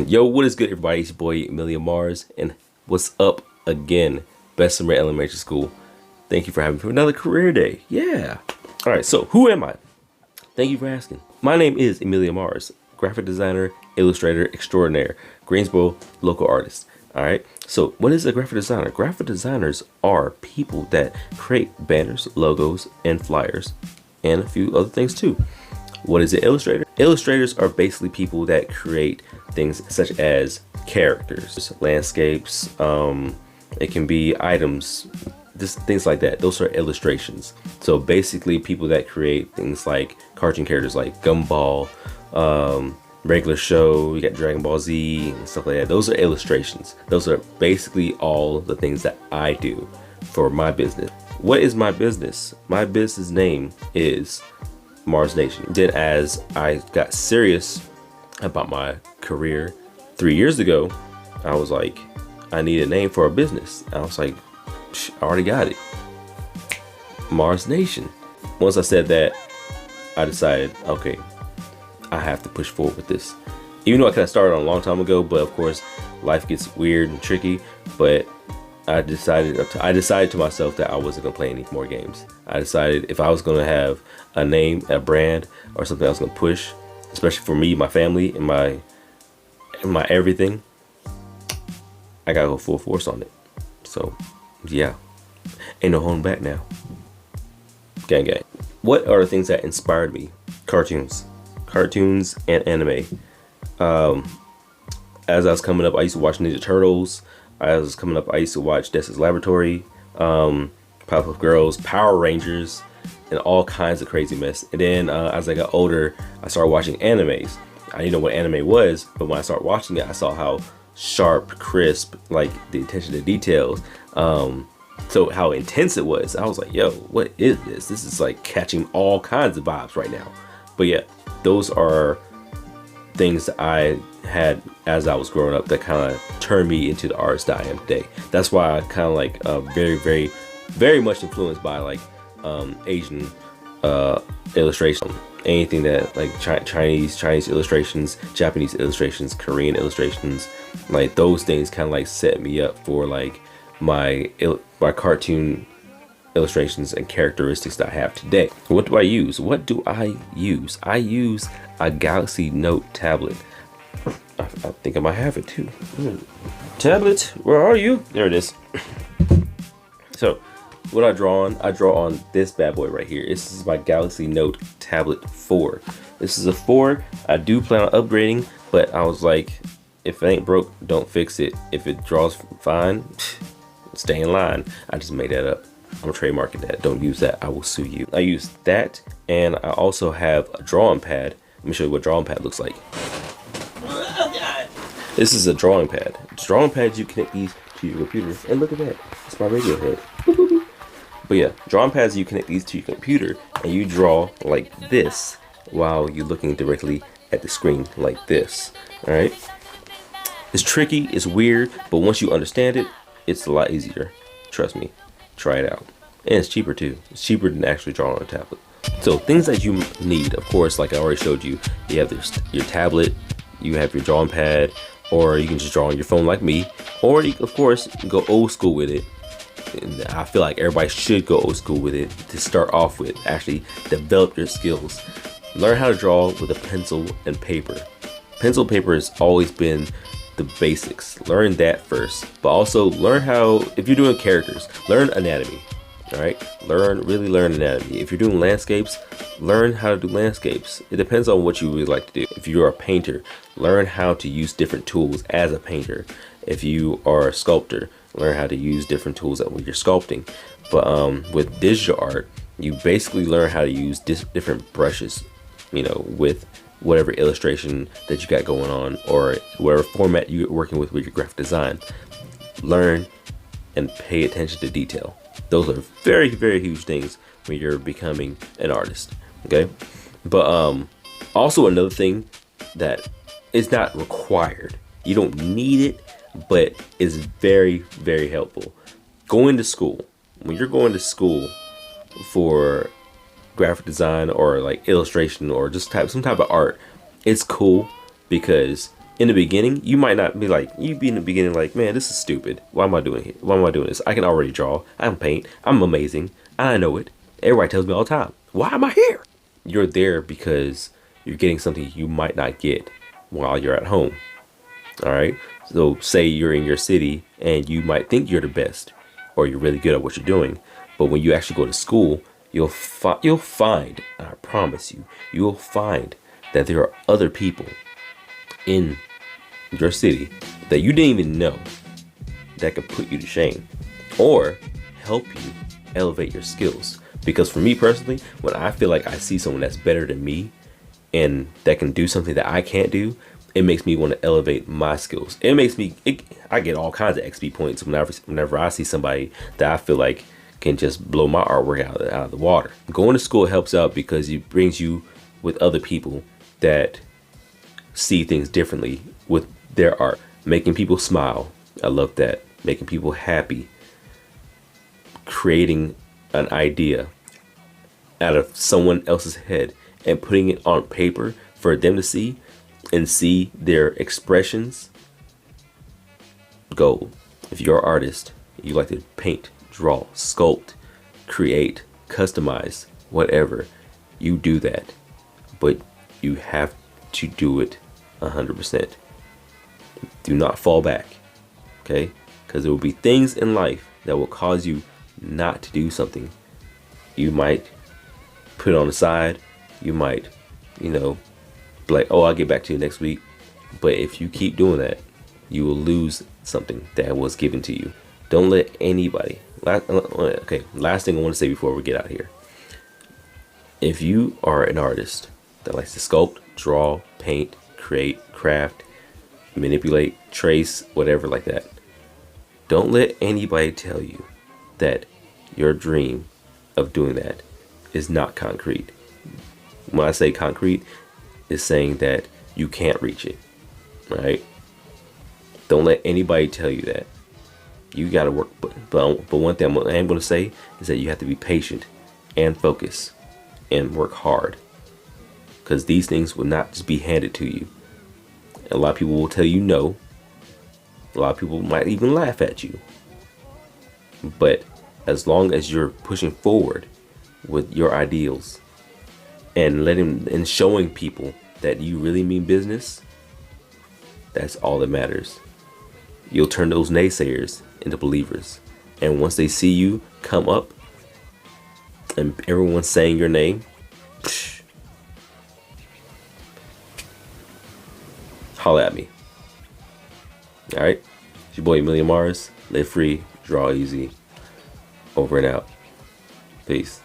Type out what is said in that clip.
Yo, what is good, everybody? It's your boy Marz, and what's up again, Bessemer Elementary School. Thank you for having me for another career day. Yeah. All right. So, who am I? Thank you for asking. My name is Marz, graphic designer, illustrator extraordinaire, Greensboro local artist. All right. So, what is a graphic designer? Graphic designers are people that create banners, logos, and flyers, and a few other things too. What is an illustrator? Illustrators are basically people that create things such as characters, landscapes, it can be items, just things like that. Those are illustrations. So basically people that create things like cartoon characters like Gumball, regular show, you got Dragon Ball Z and stuff like that. Those are illustrations. Those are basically all the things that I do for my business. What is my business? My business name is Marz Nation. Then as I got serious about my career 3 years ago, I was like, I need a name for a business. I was like, I already got it. Marz Nation. Once I said that, I decided, okay, I have to push forward with this. Even though I kind of started a long time ago, but of course, life gets weird and tricky. But I decided to myself that I wasn't gonna play any more games. I decided if I was gonna have a name, a brand, or something I was gonna push, especially for me, my family, and my everything, I gotta go full force on it. So, yeah, ain't no holding back now. Gang gang. What are the things that inspired me? Cartoons and anime. As I was coming up, I used to watch Ninja Turtles. As I was coming up, I used to watch Dexter's Laboratory, Powerpuff Girls, Power Rangers, and all kinds of crazy mess. And then as I got older, I started watching animes. I didn't know what anime was, but when I started watching it, I saw how sharp, crisp, like the attention to details, so how intense it was. I was like, yo, what is this? This is like catching all kinds of vibes right now. But yeah, those are things that I had as I was growing up that kind of turned me into the artist that I am today. That's why I kind of like very much influenced by like Asian illustration, anything that like Chinese illustrations, Japanese illustrations, Korean illustrations, like those things kind of like set me up for like my cartoon illustrations and characteristics that I have today. What do I use? I use a Galaxy Note tablet. I think I might have it too. Tablet, where are you? There it is. So what I draw on this bad boy right here. This is my Galaxy Note Tablet 4. This is a 4. I do plan on upgrading, but I was like, if it ain't broke, don't fix it. If it draws fine, stay in line. I just made that up. I'm trademarking that. Don't use that. I will sue you. I use that, and I also have a drawing pad. Let me show you what drawing pad looks like. This is a drawing pad. Drawing pads, you connect these to your computer, and look at that. It's my radio head. But yeah, drawing pads, you connect these to your computer, and you draw like this while you're looking directly at the screen like this. All right. It's tricky, it's weird, but once you understand it, it's a lot easier. Trust me. Try it out. And it's cheaper too. It's cheaper than actually drawing on a tablet. So things that you need, of course, like I already showed you, you have your tablet, you have your drawing pad, or you can just draw on your phone like me, or you, of course, go old school with it. And I feel like everybody should go old school with it to start off with. Actually develop your skills. Learn how to draw with a pencil and paper. Pencil and paper has always been the basics. Learn that first, but also learn how, if you're doing characters, learn anatomy. All right, really learn anatomy. If you're doing landscapes, learn how to do landscapes. It depends on what you really like to do. If you're a painter, learn how to use different tools as a painter. If you are a sculptor, learn how to use different tools when you're sculpting. But with digital art, you basically learn how to use different brushes, you know, with whatever illustration that you got going on, or whatever format you're working with your graphic design. Learn and pay attention to detail. Those are very, very huge things when you're becoming an artist. Okay, but also another thing that is not required. You don't need it, but is very, very helpful. Going to school. When you're going to school for graphic design or like illustration or just some type of art, it's cool because In the beginning, you might not be like, you be in the beginning like, man, this is stupid. Why am I doing it? Why am I doing this? I can already draw. I can paint. I'm amazing. I know it. Everybody tells me all the time. Why am I here? You're there because you're getting something you might not get while you're at home. All right. So say you're in your city and you might think you're the best or you're really good at what you're doing. But when you actually go to school, you'll find, I promise you, you'll find that there are other people in your city that you didn't even know that could put you to shame or help you elevate your skills. Because for me personally, when I feel like I see someone that's better than me and that can do something that I can't do, it makes me want to elevate my skills. I get all kinds of XP points whenever I see somebody that I feel like can just blow my artwork out of the water. Going to school helps out because it brings you with other people that see things differently with their art. Making people smile. I love that. Making people happy. Creating an idea out of someone else's head and putting it on paper for them to see and see their expressions. Gold. If you're an artist, you like to paint, draw, sculpt, create, customize, whatever, you do that. But you have to do it 100%. Do not fall back, okay? Because there will be things in life that will cause you not to do something. You might put it on the side. You might, be like, oh, I'll get back to you next week. But if you keep doing that, you will lose something that was given to you. Don't let anybody. Okay, last thing I want to say before we get out of here. If you are an artist that likes to sculpt, draw, paint, create, craft, manipulate, trace, whatever like that, don't let anybody tell you that your dream of doing that is not concrete. When I say concrete, it's saying that you can't reach it, right? Don't let anybody tell you that. You got to work. But one thing I am going to say is that you have to be patient and focus and work hard, because these things will not just be handed to you. A lot of people will tell you no. A lot of people might even laugh at you. But as long as you're pushing forward with your ideals and showing people that you really mean business, that's all that matters. You'll turn those naysayers into believers. And once they see you come up and everyone's saying your name, holla at me. All right, it's your boy Marz. Live free, draw easy. Over and out. Peace.